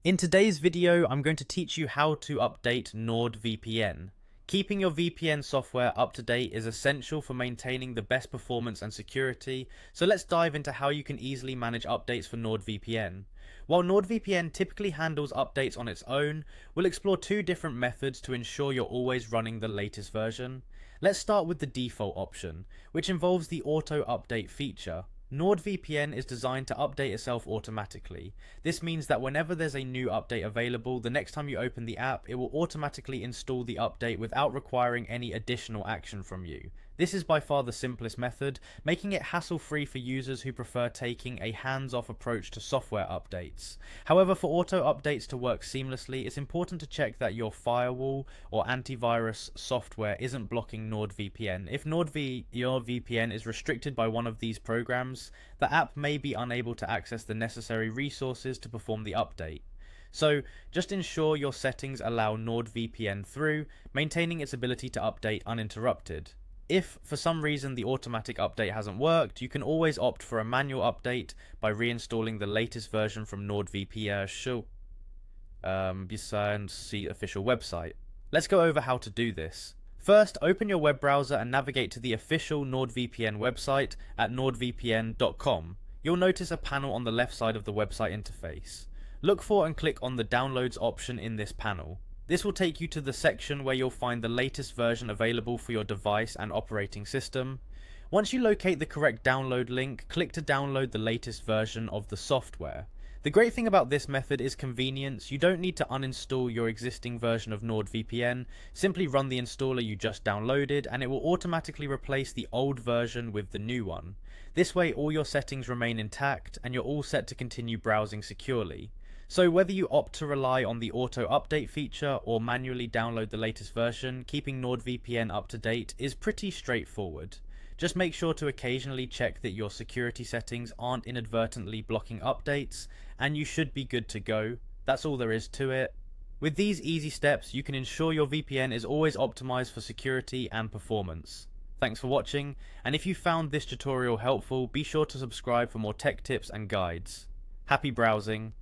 In today's video, I'm going to teach you how to update Nordvpn. Keeping your VPN software up to date is essential for maintaining the best performance and security, so let's dive into how you can easily manage updates for Nordvpn. While Nordvpn typically handles updates on its own, we'll explore two different methods to ensure you're always running the latest version. Let's start with the default option, which involves the auto update feature. NordVPN is designed to update itself automatically. This means that whenever there's a new update available, the next time you open the app, it will automatically install the update without requiring any additional action from you. This is by far the simplest method, making it hassle-free for users who prefer taking a hands-off approach to software updates. However, for auto updates to work seamlessly, it's important to check that your firewall or antivirus software isn't blocking NordVPN. If your VPN is restricted by one of these programs, the app may be unable to access the necessary resources to perform the update. So just ensure your settings allow NordVPN through, maintaining its ability to update uninterrupted. If for some reason the automatic update hasn't worked, you can always opt for a manual update by reinstalling the latest version from Nordvpn besides the official website. Let's go over how to do this. First, open your web browser and navigate to the official NordVPN website at nordvpn.com. You'll notice a panel on the left side of the website interface. Look for and click on the Downloads option in this panel. This will take you to the section where you'll find the latest version available for your device and operating system. Once you locate the correct download link, click to download the latest version of the software. The great thing about this method is convenience. You don't need to uninstall your existing version of NordVPN. Simply run the installer you just downloaded and it will automatically replace the old version with the new one. This way all your settings remain intact and you're all set to continue browsing securely. So whether you opt to rely on the auto update feature or manually download the latest version, keeping NordVPN up to date is pretty straightforward. Just make sure to occasionally check that your security settings aren't inadvertently blocking updates, and you should be good to go. That's all there is to it. With these easy steps, you can ensure your VPN is always optimized for security and performance. Thanks for watching, and if you found this tutorial helpful, be sure to subscribe for more tech tips and guides. Happy browsing!